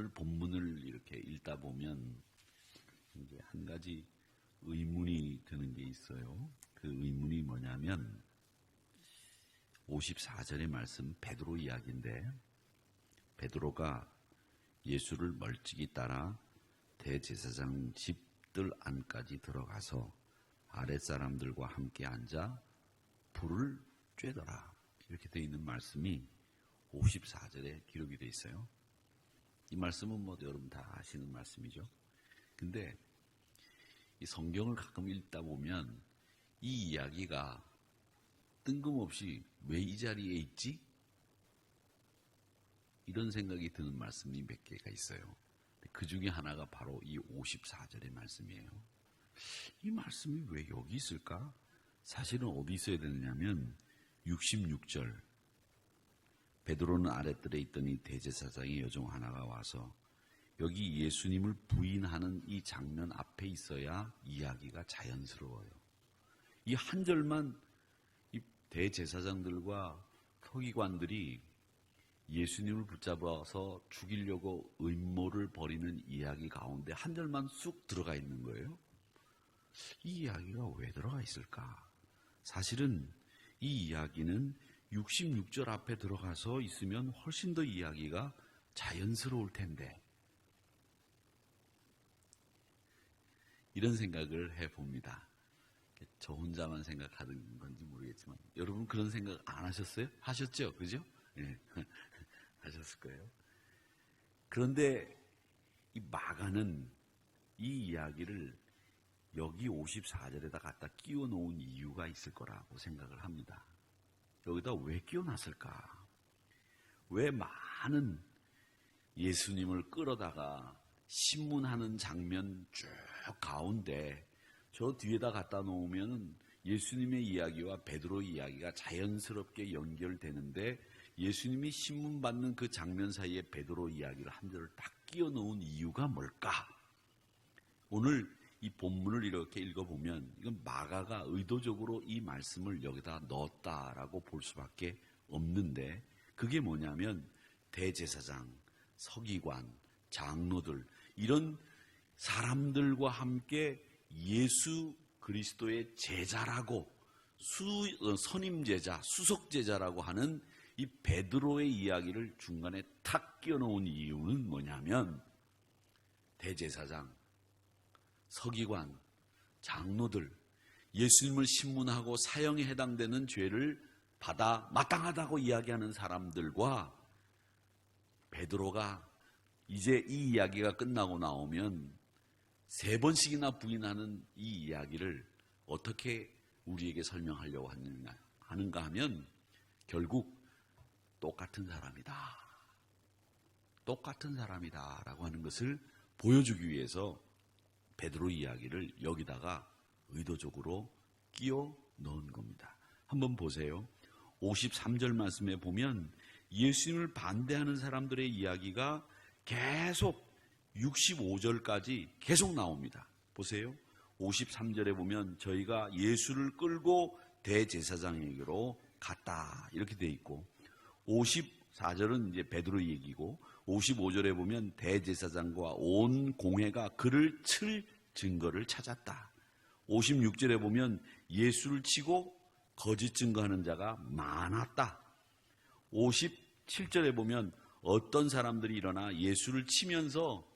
오늘 본문을 이렇게 읽다 보면 이제 한 가지 의문이 드는 게 있어요. 그 의문이 뭐냐면 54절의 말씀 베드로 이야기인데, 베드로가 예수를 멀찍이 따라 대제사장 집들 안까지 들어가서 아랫사람들과 함께 앉아 불을 쬐더라, 이렇게 되어 있는 말씀이 54절에 기록이 되어 있어요. 이 말씀은 뭐 여러분 다 아시는 말씀이죠. 근데 이 성경을 가끔 읽다 보면 이 이야기가 뜬금없이 왜 이 자리에 있지? 이런 생각이 드는 말씀이 몇 개가 있어요. 그 중에 하나가 바로 이 54절의 말씀이에요. 이 말씀이 왜 여기 있을까? 사실은 어디 있어야 되느냐면 66절, 베드로는 아랫뜰에 있더니 대제사장의 여종 하나가 와서, 여기 예수님을 부인하는 이 장면 앞에 있어야 이야기가 자연스러워요. 이 한 절만 이 대제사장들과 서기관들이 예수님을 붙잡아서 죽이려고 음모를 벌이는 이야기 가운데 한 절만 쑥 들어가 있는 거예요. 이 이야기가 왜 들어가 있을까? 사실은 이 이야기는 66절 앞에 들어가서 있으면 훨씬 더 이야기가 자연스러울 텐데, 이런 생각을 해봅니다. 저 혼자만 생각하는 건지 모르겠지만 여러분 그런 생각 안 하셨어요? 하셨죠? 그죠? 네. 하셨을 거예요. 그런데 이 마가는 이 이야기를 여기 54절에다 갖다 끼워 놓은 이유가 있을 거라고 생각을 합니다. 여기다 왜 끼워놨을까? 왜 많은 예수님을 끌어다가 신문하는 장면 쭉 가운데 저 뒤에다 갖다 놓으면 예수님의 이야기와 베드로 이야기가 자연스럽게 연결되는데, 예수님이 신문받는 그 장면 사이에 베드로 이야기를 한 절을 딱 끼워 놓은 이유가 뭘까? 오늘 이 본문을 이렇게 읽어보면 이건 마가가 의도적으로 이 말씀을 여기다 넣었다라고 볼 수밖에 없는데, 그게 뭐냐면 대제사장, 서기관, 장로들, 이런 사람들과 함께 예수 그리스도의 제자라고, 선임제자, 수석제자라고 하는 이 베드로의 이야기를 중간에 탁 끼워놓은 이유는 뭐냐면, 대제사장, 서기관, 장로들, 예수님을 신문하고 사형에 해당되는 죄를 받아 마땅하다고 이야기하는 사람들과 베드로가 이제 이 이야기가 끝나고 나오면 3번씩이나 부인하는 이 이야기를 어떻게 우리에게 설명하려고 하는가 하면, 결국 똑같은 사람이다, 똑같은 사람이다라고 하는 것을 보여주기 위해서 베드로 이야기를 여기다가 의도적으로 끼워 넣은 겁니다. 한번 보세요. 53절 말씀에 보면 예수님을 반대하는 사람들의 이야기가 계속 65절까지 계속 나옵니다. 보세요. 53절에 보면 저희가 예수를 끌고 대제사장에게로 갔다, 이렇게 돼 있고, 54절은 이제 베드로 얘기고, 55절에 보면 대제사장과 온 공회가 그를 칠 증거를 찾았다. 56절에 보면 예수를 치고 거짓 증거하는 자가 많았다. 57절에 보면 어떤 사람들이 일어나 예수를 치면서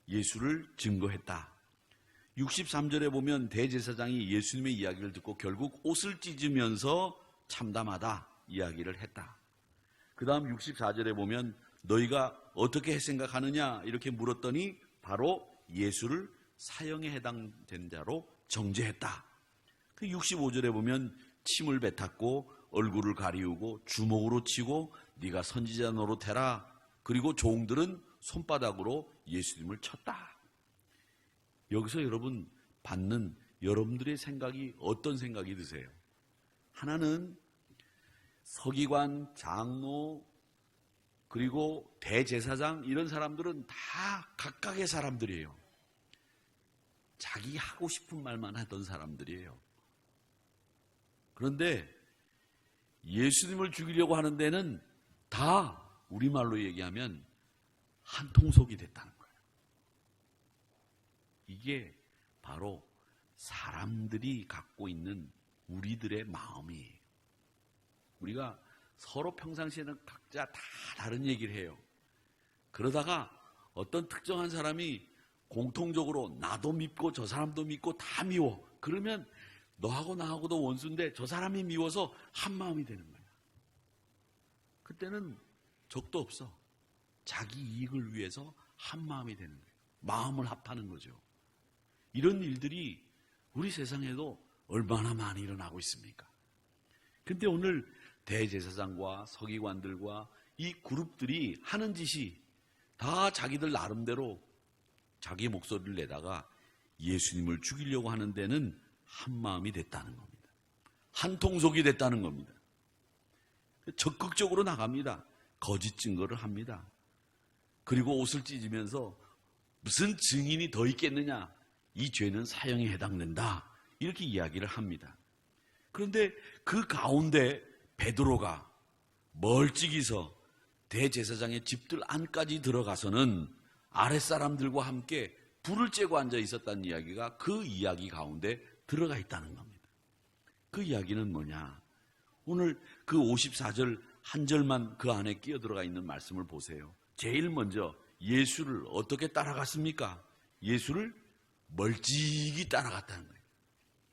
예수를 증거했다. 63절에 보면 대제사장이 예수님의 이야기를 듣고 결국 옷을 찢으면서 참담하다 이야기를 했다. 그 다음 64절에 보면 너희가 어떻게 생각하느냐 이렇게 물었더니 바로 예수를 사형에 해당된 자로 정죄했다. 그 65절에 보면 침을 뱉었고 얼굴을 가리우고 주먹으로 치고 네가 선지자 노릇해라. 그리고 종들은 손바닥으로 예수님을 쳤다. 여기서 여러분 받는 여러분들의 생각이 어떤 생각이 드세요? 하나는 서기관, 장로, 그리고 대제사장, 이런 사람들은 다 각각의 사람들이에요. 자기 하고 싶은 말만 하던 사람들이에요. 그런데 예수님을 죽이려고 하는 데는 다 우리말로 얘기하면 한 통속이 됐다는 거예요. 이게 바로 사람들이 갖고 있는 우리들의 마음이에요. 우리가 서로 평상시에는 각자 다 다른 얘기를 해요. 그러다가 어떤 특정한 사람이 공통적으로 나도 밉고 저 사람도 밉고 다 미워. 그러면 너하고 나하고도 원수인데 저 사람이 미워서 한 마음이 되는 거예요. 그때는 적도 없어. 자기 이익을 위해서 한 마음이 되는 거예요. 마음을 합하는 거죠. 이런 일들이 우리 세상에도 얼마나 많이 일어나고 있습니까? 근데 오늘 대제사장과 서기관들과 이 그룹들이 하는 짓이 다 자기들 나름대로 자기 목소리를 내다가 예수님을 죽이려고 하는 데는 한 마음이 됐다는 겁니다. 한 통속이 됐다는 겁니다. 적극적으로 나갑니다. 거짓 증거를 합니다. 그리고 옷을 찢으면서 무슨 증인이 더 있겠느냐? 이 죄는 사형에 해당된다. 이렇게 이야기를 합니다. 그런데 그 가운데 베드로가 멀찍이서 대제사장의 집들 안까지 들어가서는 아랫사람들과 함께 불을 쬐고 앉아 있었다는 이야기가 그 이야기 가운데 들어가 있다는 겁니다. 그 이야기는 뭐냐? 오늘 그 54절 한 절만 그 안에 끼어 들어가 있는 말씀을 보세요. 제일 먼저 예수를 어떻게 따라갔습니까? 예수를 멀찍이 따라갔다는 거예요.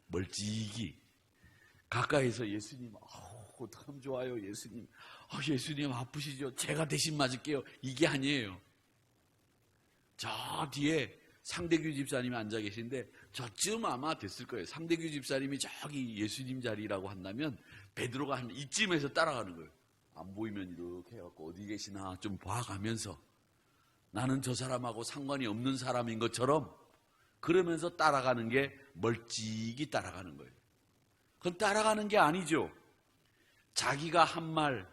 멀찍이. 가까이서 예수님, 어떡하면 좋아요, 예수님. 예수님 아프시죠? 제가 대신 맞을게요. 이게 아니에요. 저 뒤에 상대규 집사님이 앉아 계신데 저쯤 아마 됐을 거예요. 상대규 집사님이 저기 예수님 자리라고 한다면 베드로가 한 이쯤에서 따라가는 거예요. 안 보이면 이렇게 해갖고 어디 계시나 좀 봐가면서 나는 저 사람하고 상관이 없는 사람인 것처럼 그러면서 따라가는 게 멀찍이 따라가는 거예요. 그건 따라가는 게 아니죠. 자기가 한 말,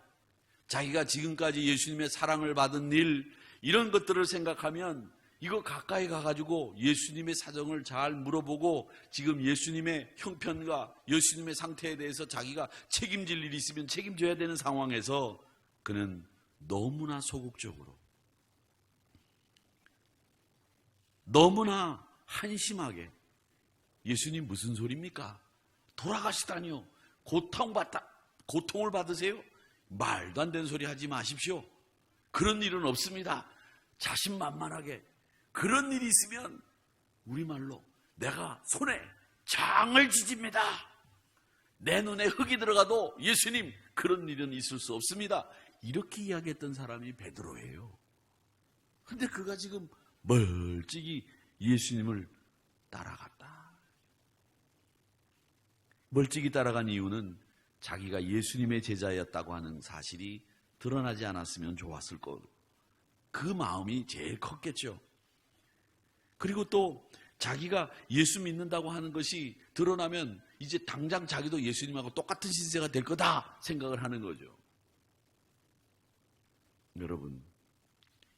자기가 지금까지 예수님의 사랑을 받은 일, 이런 것들을 생각하면 이거 가까이 가가지고 예수님의 사정을 잘 물어보고 지금 예수님의 형편과 예수님의 상태에 대해서 자기가 책임질 일이 있으면 책임져야 되는 상황에서 그는 너무나 소극적으로, 너무나 한심하게 예수님 무슨 소리입니까? 돌아가시다니요. 고통을 받으세요? 말도 안 되는 소리 하지 마십시오. 그런 일은 없습니다. 자신만만하게 그런 일이 있으면 우리말로 내가 손에 장을 지집니다. 내 눈에 흙이 들어가도 예수님 그런 일은 있을 수 없습니다. 이렇게 이야기했던 사람이 베드로예요. 근데 그가 지금 멀찍이 예수님을 따라갔다. 멀찍이 따라간 이유는 자기가 예수님의 제자였다고 하는 사실이 드러나지 않았으면 좋았을 것. 그 마음이 제일 컸겠죠. 그리고 또 자기가 예수 믿는다고 하는 것이 드러나면 이제 당장 자기도 예수님하고 똑같은 신세가 될 거다 생각을 하는 거죠. 여러분,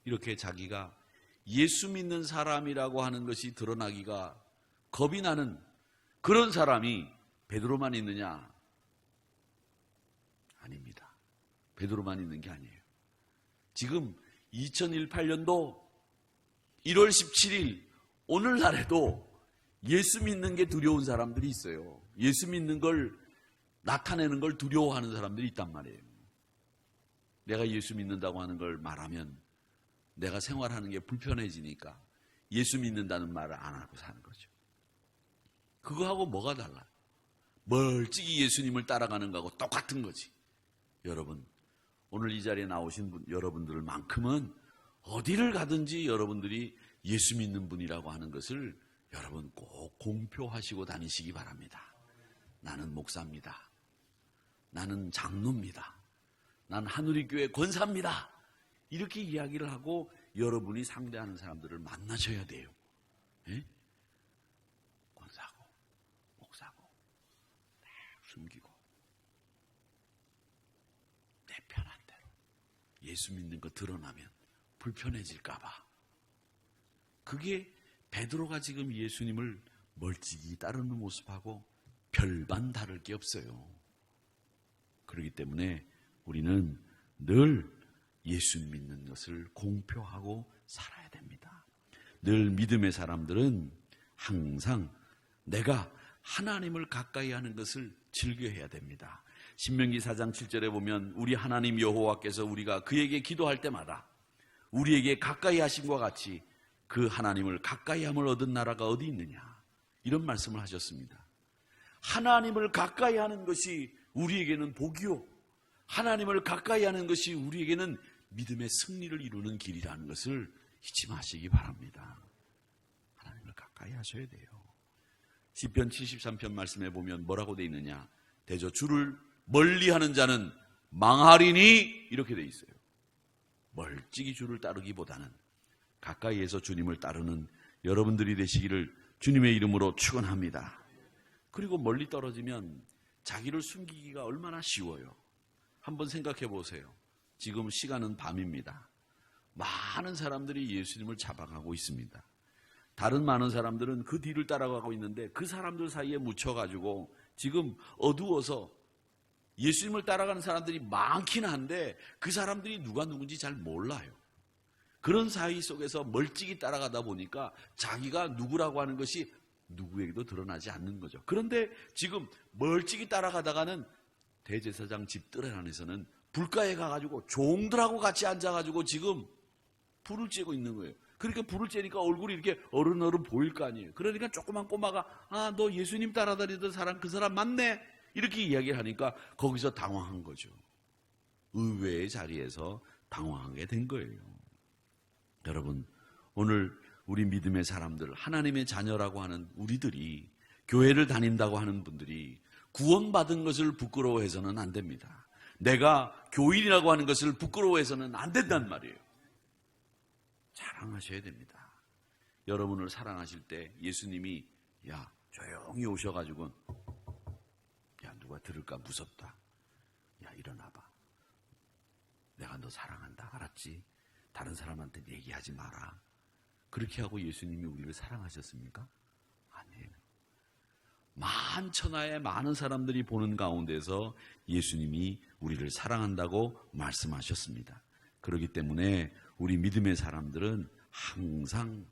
이렇게 자기가 예수 믿는 사람이라고 하는 것이 드러나기가 겁이 나는 그런 사람이 베드로만 있느냐? 아닙니다. 베드로만 있는 게 아니에요. 지금 2018년도 1월 17일 오늘날에도 예수 믿는 게 두려운 사람들이 있어요. 예수 믿는 걸 나타내는 걸 두려워하는 사람들이 있단 말이에요. 내가 예수 믿는다고 하는 걸 말하면 내가 생활하는 게 불편해지니까 예수 믿는다는 말을 안 하고 사는 거죠. 그거하고 뭐가 달라요? 멀찍이 예수님을 따라가는 거하고 똑같은 거지. 여러분, 오늘 이 자리에 나오신 여러분들만큼은 어디를 가든지 여러분들이 예수 믿는 분이라고 하는 것을 여러분 꼭 공표하시고 다니시기 바랍니다. 나는 목사입니다. 나는 장로입니다. 난 하누리교회 권사입니다. 이렇게 이야기를 하고 여러분이 상대하는 사람들을 만나셔야 돼요. 예? 권사고, 목사고, 숨기고 내 편한 대로 예수 믿는 거 드러나면 불편해질까봐. 그게 베드로가 지금 예수님을 멀찍이 따르는 모습하고 별반 다를 게 없어요. 그렇기 때문에 우리는 늘 예수 믿는 것을 공표하고 살아야 됩니다. 늘 믿음의 사람들은 항상 내가 하나님을 가까이 하는 것을 즐겨해야 됩니다. 신명기 4장 7절에 보면 우리 하나님 여호와께서 우리가 그에게 기도할 때마다 우리에게 가까이 하심과 같이 그 하나님을 가까이 함을 얻은 나라가 어디 있느냐, 이런 말씀을 하셨습니다. 하나님을 가까이 하는 것이 우리에게는 복이요, 하나님을 가까이 하는 것이 우리에게는 믿음의 승리를 이루는 길이라는 것을 잊지 마시기 바랍니다. 하나님을 가까이 하셔야 돼요. 시편 73편 말씀에 보면 뭐라고 되어 있느냐, 대저 주를 멀리하는 자는 망하리니, 이렇게 되어 있어요. 멀찍이 주를 따르기보다는 가까이에서 주님을 따르는 여러분들이 되시기를 주님의 이름으로 축원합니다. 그리고 멀리 떨어지면 자기를 숨기기가 얼마나 쉬워요. 한번 생각해 보세요. 지금 시간은 밤입니다. 많은 사람들이 예수님을 잡아가고 있습니다. 다른 많은 사람들은 그 뒤를 따라가고 있는데 그 사람들 사이에 묻혀가지고 지금 어두워서 예수님을 따라가는 사람들이 많긴 한데 그 사람들이 누가 누군지 잘 몰라요. 그런 사이 속에서 멀찍이 따라가다 보니까 자기가 누구라고 하는 것이 누구에게도 드러나지 않는 거죠. 그런데 지금 멀찍이 따라가다가는 대제사장 집 뜰 안에서는 불가에 가가지고 종들하고 같이 앉아가지고 지금 불을 쬐고 있는 거예요. 그러니까 불을 쬐니까 얼굴이 이렇게 어른어른 보일 거 아니에요. 그러니까 조그만 꼬마가 너 예수님 따라다니던 사람, 그 사람 맞네? 이렇게 이야기를 하니까 거기서 당황한 거죠. 의외의 자리에서 당황하게 된 거예요. 여러분, 오늘 우리 믿음의 사람들, 하나님의 자녀라고 하는 우리들이, 교회를 다닌다고 하는 분들이 구원받은 것을 부끄러워해서는 안 됩니다. 내가 교인이라고 하는 것을 부끄러워해서는 안 된단 말이에요. 자랑하셔야 됩니다. 여러분을 사랑하실 때 예수님이 조용히 오셔가지고 누가 들을까 무섭다. 일어나봐. 내가 너 사랑한다. 알았지? 다른 사람한테 얘기하지 마라. 그렇게 하고 예수님이 우리를 사랑하셨습니까? 아니에요. 만천하에 많은 사람들이 보는 가운데서 예수님이 우리를 사랑한다고 말씀하셨습니다. 그렇기 때문에 우리 믿음의 사람들은 항상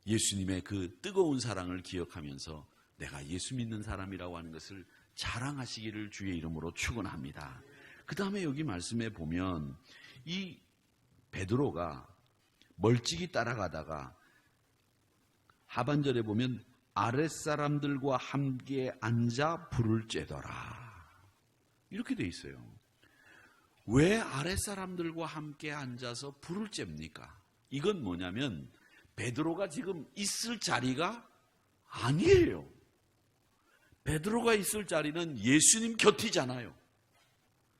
예수님의 그 뜨거운 사랑을 기억하면서 내가 예수 믿는 사람이라고 하는 것을 자랑하시기를 주의 이름으로 축원합니다. 그 다음에 여기 말씀에 보면 이 베드로가 멀찍이 따라가다가 하반절에 보면 아랫사람들과 함께 앉아 불을 쬐더라, 이렇게 돼 있어요. 왜 아랫사람들과 함께 앉아서 불을 쬐입니까? 이건 뭐냐면 베드로가 지금 있을 자리가 아니에요. 베드로가 있을 자리는 예수님 곁이잖아요.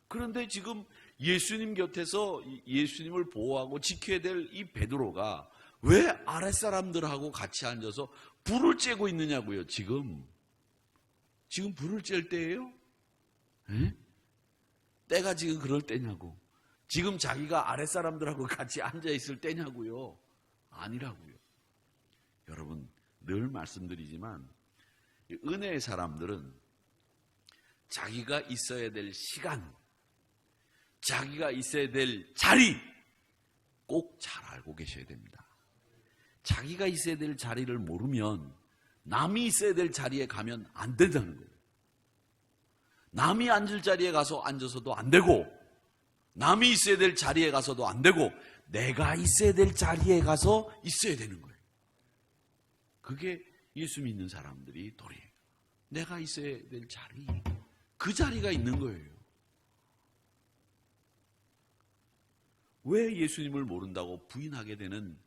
그런데 지금 예수님 곁에서 예수님을 보호하고 지켜야 될 이 베드로가 왜 아랫사람들하고 같이 앉아서 불을 쬐고 있느냐고요. 지금 불을 쬐을 때예요? 에? 때가 지금 그럴 때냐고. 지금 자기가 아랫사람들하고 같이 앉아있을 때냐고요. 아니라고요. 여러분, 늘 말씀드리지만 은혜의 사람들은 자기가 있어야 될 시간, 자기가 있어야 될 자리 꼭 잘 알고 계셔야 됩니다. 자기가 있어야 될 자리를 모르면 남이 있어야 될 자리에 가면 안 된다는 거예요. 남이 앉을 자리에 가서 앉아서도 안 되고, 남이 있어야 될 자리에 가서도 안 되고, 내가 있어야 될 자리에 가서 있어야 되는 거예요. 그게 예수 믿는 사람들이 도리예요. 내가 있어야 될 자리, 그 자리가 있는 거예요. 왜 예수님을 모른다고 부인하게 되는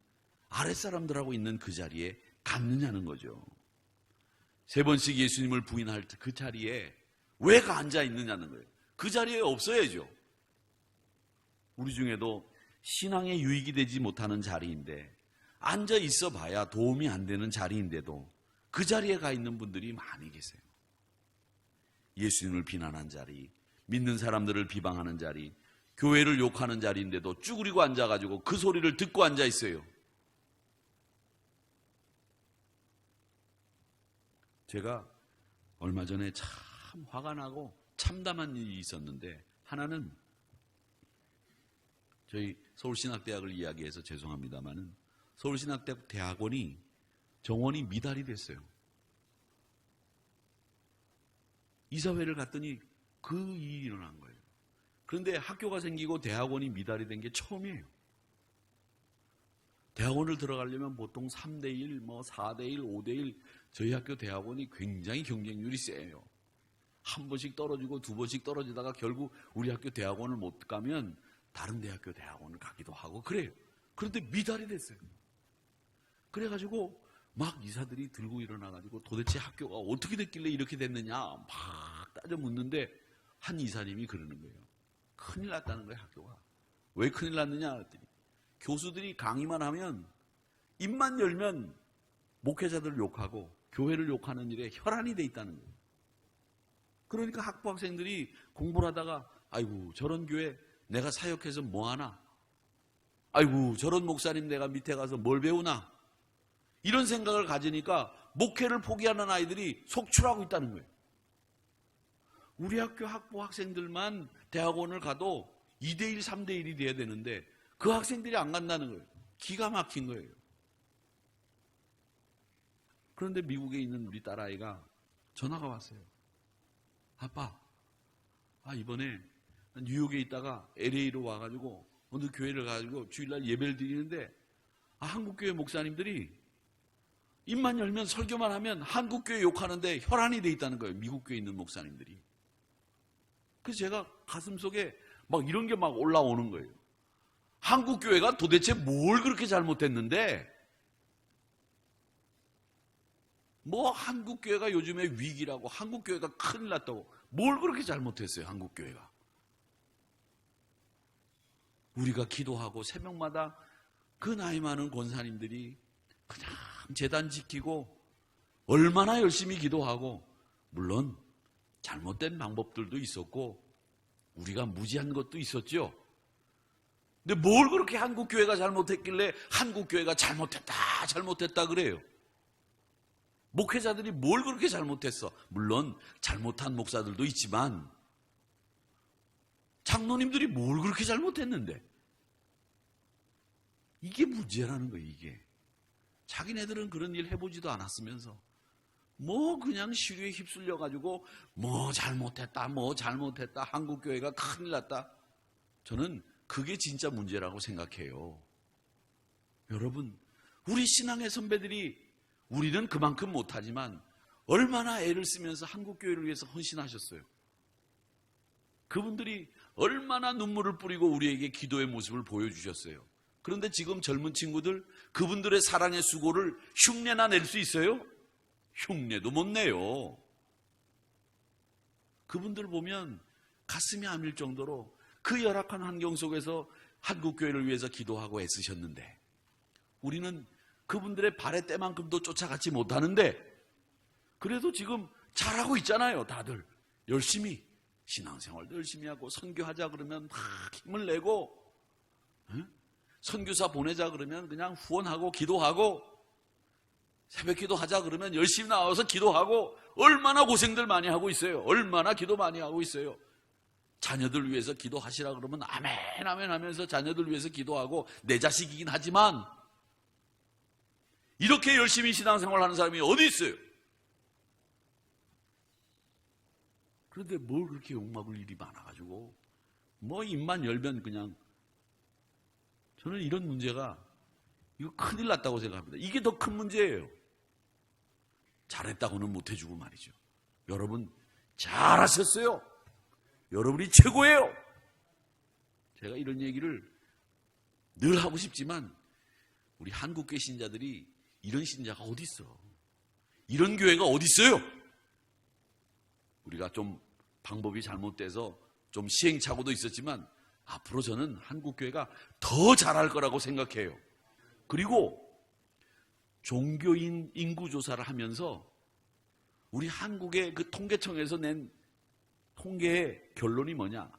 아랫사람들하고 있는 그 자리에 갔느냐는 거죠. 3번씩 예수님을 부인할 그 자리에 왜 앉아 있느냐는 거예요. 그 자리에 없어야죠. 우리 중에도 신앙에 유익이 되지 못하는 자리인데, 앉아 있어 봐야 도움이 안 되는 자리인데도 그 자리에 가 있는 분들이 많이 계세요. 예수님을 비난한 자리, 믿는 사람들을 비방하는 자리, 교회를 욕하는 자리인데도 쭈그리고 앉아가지고 그 소리를 듣고 앉아 있어요. 제가 얼마 전에 참 화가 나고 참담한 일이 있었는데, 하나는 저희 서울신학대학을 이야기해서 죄송합니다만은 서울신학대학 대학원이 정원이 미달이 됐어요. 이사회를 갔더니 그 일이 일어난 거예요. 그런데 학교가 생기고 대학원이 미달이 된 게 처음이에요. 대학원을 들어가려면 보통 3대1, 4대1, 5대1, 저희 학교 대학원이 굉장히 경쟁률이 세요. 한 번씩 떨어지고 두 번씩 떨어지다가 결국 우리 학교 대학원을 못 가면 다른 대학교 대학원을 가기도 하고 그래요. 그런데 미달이 됐어요. 그래가지고 막 이사들이 들고 일어나가지고 도대체 학교가 어떻게 됐길래 이렇게 됐느냐 막 따져 묻는데 한 이사님이 그러는 거예요. 큰일 났다는 거예요, 학교가. 왜 큰일 났느냐 했더니 교수들이 강의만 하면 입만 열면 목회자들을 욕하고 교회를 욕하는 일에 혈안이 돼 있다는 거예요. 그러니까 학부 학생들이 공부를 하다가 아이고 저런 교회 내가 사역해서 뭐하나? 아이고 저런 목사님 내가 밑에 가서 뭘 배우나? 이런 생각을 가지니까 목회를 포기하는 아이들이 속출하고 있다는 거예요. 우리 학교 학부 학생들만 대학원을 가도 2대1, 3대1이 돼야 되는데 그 학생들이 안 간다는 거예요. 기가 막힌 거예요. 그런데 미국에 있는 우리 딸아이가 전화가 왔어요. 아빠, 이번에 뉴욕에 있다가 LA로 와가지고 어느 교회를 가지고 주일날 예배를 드리는데 한국교회 목사님들이 입만 열면 설교만 하면 한국교회 욕하는데 혈안이 돼 있다는 거예요. 미국교회에 있는 목사님들이. 그래서 제가 가슴속에 막 이런 게 막 올라오는 거예요. 한국교회가 도대체 뭘 그렇게 잘못했는데 한국교회가 요즘에 위기라고 한국교회가 큰일 났다고 뭘 그렇게 잘못했어요, 한국교회가. 우리가 기도하고 새벽마다 그 나이 많은 권사님들이 그냥 제단 지키고 얼마나 열심히 기도하고 물론 잘못된 방법들도 있었고 우리가 무지한 것도 있었죠. 근데 뭘 그렇게 한국교회가 잘못했길래 한국교회가 잘못했다 그래요. 목회자들이 뭘 그렇게 잘못했어? 물론 잘못한 목사들도 있지만 장로님들이 뭘 그렇게 잘못했는데 이게 문제라는 거예요. 이게 자기네들은 그런 일 해보지도 않았으면서 그냥 시류에 휩쓸려가지고 잘못했다 한국교회가 큰일 났다. 저는 그게 진짜 문제라고 생각해요. 여러분, 우리 신앙의 선배들이 우리는 그만큼 못하지만 얼마나 애를 쓰면서 한국교회를 위해서 헌신하셨어요. 그분들이 얼마나 눈물을 뿌리고 우리에게 기도의 모습을 보여주셨어요. 그런데 지금 젊은 친구들 그분들의 사랑의 수고를 흉내나 낼 수 있어요? 흉내도 못 내요. 그분들 보면 가슴이 아밀 정도로 그 열악한 환경 속에서 한국교회를 위해서 기도하고 애쓰셨는데 우리는 그분들의 발의 때만큼도 쫓아가지 못하는데 그래도 지금 잘하고 있잖아요. 다들 열심히 신앙생활도 열심히 하고 선교하자 그러면 막 힘을 내고 선교사 보내자 그러면 그냥 후원하고 기도하고 새벽기도 하자 그러면 열심히 나와서 기도하고 얼마나 고생들 많이 하고 있어요. 얼마나 기도 많이 하고 있어요. 자녀들 위해서 기도하시라 그러면 아멘 아멘 하면서 자녀들 위해서 기도하고 내 자식이긴 하지만 이렇게 열심히 신앙생활 하는 사람이 어디 있어요? 그런데 뭘 그렇게 욕먹을 일이 많아가지고 입만 열면 그냥 저는 이런 문제가 이거 큰일 났다고 생각합니다. 이게 더 큰 문제예요. 잘했다고는 못해주고 말이죠. 여러분 잘하셨어요. 여러분이 최고예요. 제가 이런 얘기를 늘 하고 싶지만 우리 한국교회 신자들이 이런 신자가 어디 있어? 이런 교회가 어디 있어요? 우리가 좀 방법이 잘못돼서 좀 시행착오도 있었지만 앞으로 저는 한국교회가 더 잘할 거라고 생각해요. 그리고 종교인 인구조사를 하면서 우리 한국의 그 통계청에서 낸 통계의 결론이 뭐냐?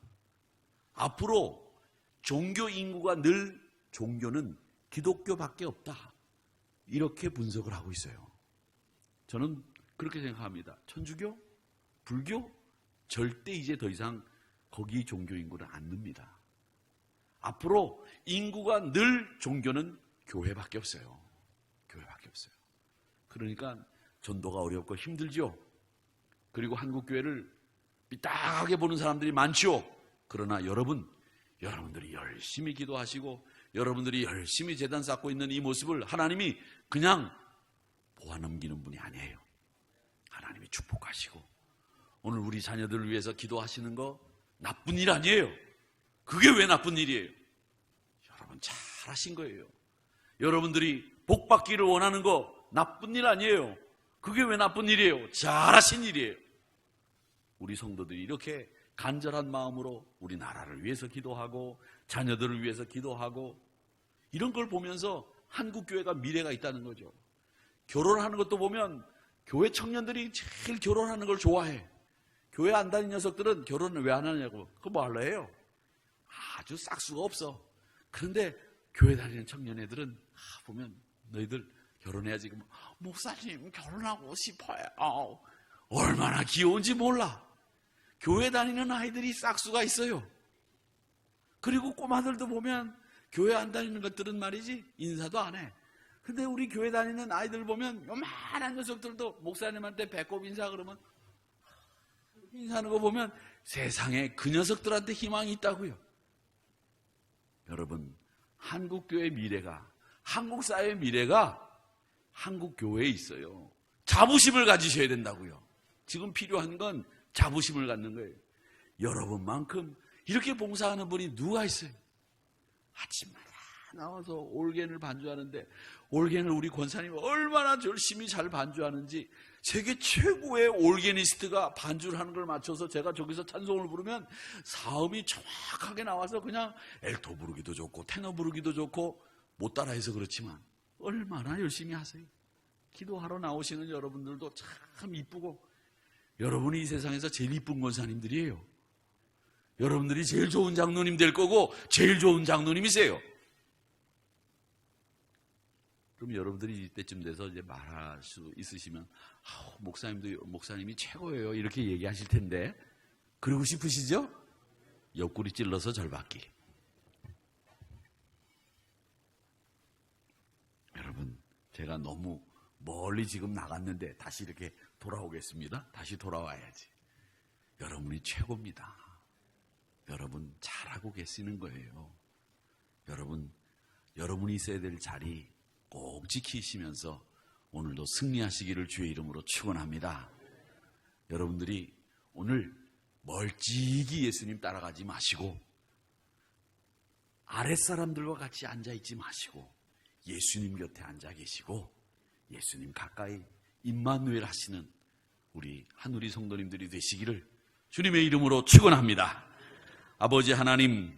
앞으로 종교 인구가 늘 종교는 기독교밖에 없다. 이렇게 분석을 하고 있어요. 저는 그렇게 생각합니다. 천주교, 불교 절대 이제 더 이상 거기 종교 인구를 안 넣습니다. 앞으로 인구가 늘 종교는 교회밖에 없어요. 교회밖에 없어요. 그러니까 전도가 어렵고 힘들죠. 그리고 한국 교회를 삐딱하게 보는 사람들이 많죠. 그러나 여러분들이 열심히 기도하시고 여러분들이 열심히 제단 쌓고 있는 이 모습을 하나님이 그냥 보아넘기는 분이 아니에요. 하나님이 축복하시고 오늘 우리 자녀들을 위해서 기도하시는 거 나쁜 일 아니에요. 그게 왜 나쁜 일이에요? 여러분 잘하신 거예요. 여러분들이 복 받기를 원하는 거 나쁜 일 아니에요. 그게 왜 나쁜 일이에요? 잘하신 일이에요. 우리 성도들이 이렇게 간절한 마음으로 우리 나라를 위해서 기도하고 자녀들을 위해서 기도하고 이런 걸 보면서 한국 교회가 미래가 있다는 거죠. 결혼하는 것도 보면 교회 청년들이 제일 결혼하는 걸 좋아해. 교회 안 다니는 녀석들은 결혼을 왜 안 하냐고. 그거 뭐 할래 해요? 아주 싹수가 없어. 그런데 교회 다니는 청년 애들은 보면 너희들 결혼해야지. 목사님 결혼하고 싶어요. 얼마나 귀여운지 몰라. 교회 다니는 아이들이 싹수가 있어요. 그리고 꼬마들도 보면 교회 안 다니는 것들은 말이지 인사도 안 해. 근데 우리 교회 다니는 아이들 보면 요만한 녀석들도 목사님한테 배꼽 인사 그러면 인사하는 거 보면 세상에 그 녀석들한테 희망이 있다고요. 여러분 한국 교회의 미래가 한국 사회의 미래가 한국 교회에 있어요. 자부심을 가지셔야 된다고요. 지금 필요한 건 자부심을 갖는 거예요. 여러분만큼 이렇게 봉사하는 분이 누가 있어요? 아침마다 나와서 올겐을 반주하는데 올겐을 우리 권사님이 얼마나 열심히 잘 반주하는지 세계 최고의 올게니스트가 반주를 하는 걸 맞춰서 제가 저기서 찬송을 부르면 사음이 정확하게 나와서 그냥 엘토 부르기도 좋고 테너 부르기도 좋고 못 따라해서 그렇지만 얼마나 열심히 하세요. 기도하러 나오시는 여러분들도 참 이쁘고 여러분이 이 세상에서 제일 이쁜 권사님들이에요. 여러분들이 제일 좋은 장로님 될 거고 제일 좋은 장로님이세요. 그럼 여러분들이 이때쯤 돼서 이제 말할 수 있으시면 목사님이 최고예요 이렇게 얘기하실 텐데 그러고 싶으시죠? 옆구리 찔러서 절받기. 여러분 제가 너무 멀리 지금 나갔는데 다시 이렇게 돌아오겠습니다. 다시 돌아와야지. 여러분이 최고입니다. 여러분 잘하고 계시는 거예요. 여러분이 있어야 될 자리 꼭 지키시면서 오늘도 승리하시기를 주의 이름으로 축원합니다. 여러분들이 오늘 멀찍이 예수님 따라가지 마시고 아랫사람들과 같이 앉아있지 마시고 예수님 곁에 앉아 계시고 예수님 가까이 임마누엘 하시는 우리 한우리 성도님들이 되시기를 주님의 이름으로 축원합니다. 아버지 하나님,